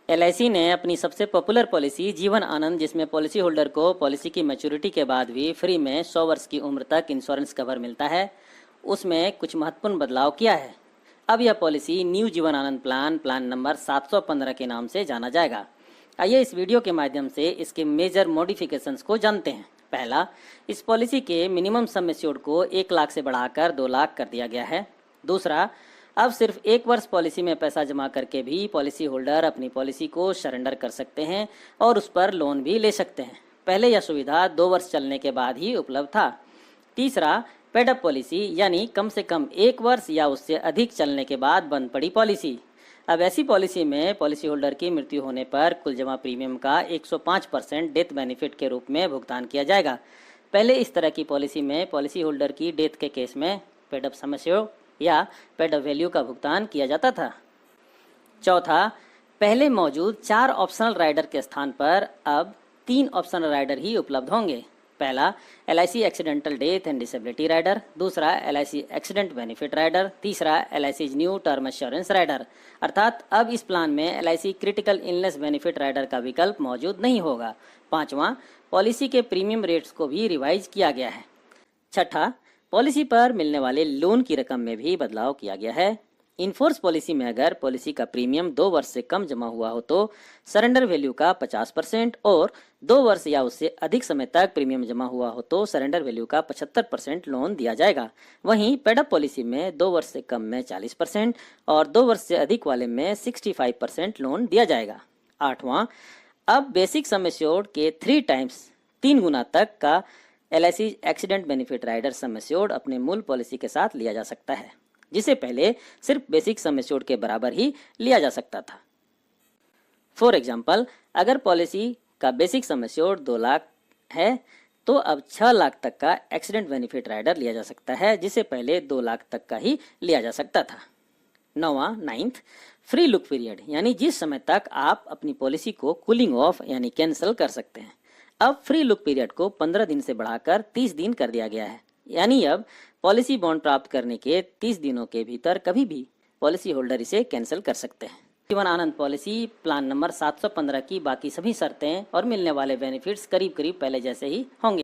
LIC ने अपनी सबसे पॉपुलर पॉलिसी जीवन आनंद, जिसमें पॉलिसी होल्डर को पॉलिसी की मैच्योरिटी के बाद भी फ्री में 100 वर्ष की उम्र तक इंश्योरेंस कवर मिलता है, उसमें कुछ महत्वपूर्ण बदलाव किया है। अब यह policy new Jeevan Anand plan number 715 के नाम से जाना जाएगा। आइए इस वीडियो के माध्यम से इसके मेजर मॉडिफिकेशंस को जानते हैं। पहला, इस पॉलिसी के मिनिमम सम एश्योर्ड को 1 लाख से बढ़ाकर 2 लाख कर दिया गया है। दूसरा, अब सिर्फ 1 वर्ष पॉलिसी में पैसा जमा करके भी पॉलिसी होल्डर अपनी पॉलिसी को सरेंडर कर सकते हैं और उस पर लोन भी ले सकते हैं। पहले यह सुविधा 2 वर्ष चलने के बाद ही उपलब्ध था। तीसरा, पेडअप पॉलिसी, यानी कम से कम 1 वर्ष या उससे अधिक चलने के बाद बंद पड़ी पॉलिसी। अब ऐसी पॉलिसी में पॉलिसी होल्डर की मृत्यु होने पर कुल जमा प्रीमियम का 105% डेथ बेनिफिट के रूप में भुगतान किया जाएगा। पहले इस तरह की पॉलिसी में पॉलिसी होल्डर की डेथ के केस में पेडअप सम एश्योर्ड या पेडअप वैल्यू का भुगतान किया जाता था। चौथा, पहले मौजूद 4 ऑप्शनल राइडर के स्थान पर अब 3 ऑप्शनल राइडर ही उपलब्ध होंगे। पहला, LIC accidental death and disability rider. दूसरा, एलआईसी एक्सीडेंट बेनिफिट राइडर। तीसरा, LIC new term assurance rider. अर्थात अब इस प्लान में LIC critical illness benefit rider का विकल्प मौजूद नहीं होगा। पांचवा, पॉलिसी के प्रीमियम रेट्स को भी रिवाइज किया गया है। छठा, पॉलिसी पर मिलने वाले लोन की रकम में भी बदलाव किया गया है। इनफोर्स पॉलिसी में अगर पॉलिसी का प्रीमियम 2 वर्ष से कम जमा हुआ हो तो सरेंडर वैल्यू का 50% और 2 वर्ष या उससे अधिक समय तक प्रीमियम जमा हुआ हो तो सरेंडर वैल्यू का 75% लोन दिया जाएगा। वहीं पेडअप पॉलिसी में 2 वर्ष से कम में 40% और 2 वर्ष से अधिक वाले में 65% लोन दिया जाएगा। आठवां, अब बेसिक सम एश्योर्ड के 3 टाइम्स 3 गुना तक का LIC accident benefit rider sum assured अपने मूल पॉलिसी के साथ लिया जा सकता है, जिसे पहले सिर्फ बेसिक सम एश्योर्ड के बराबर ही लिया जा सकता था। फॉर एग्जाम्पल, अगर पॉलिसी का बेसिक सम एश्योर्ड 2 लाख है तो अब 6 लाख तक का एक्सीडेंट बेनिफिट राइडर लिया जा सकता है, जिसे पहले 2 लाख तक का ही लिया जा सकता था। नाइन्थ, फ्री लुक पीरियड, यानी जिस समय तक आप अपनी पॉलिसी को कूलिंग ऑफ यानी कैंसिल कर सकते हैं। अब फ्री लुक पीरियड को 15 दिन से बढ़ाकर 30 दिन कर दिया गया है, यानी अब पॉलिसी बॉन्ड प्राप्त करने के 30 दिनों के भीतर कभी भी पॉलिसी होल्डर इसे कैंसिल कर सकते हैं। Jeevan Anand policy plan number 715 की बाकी सभी शर्तें और मिलने वाले बेनिफिट्स करीब करीब पहले जैसे ही होंगे।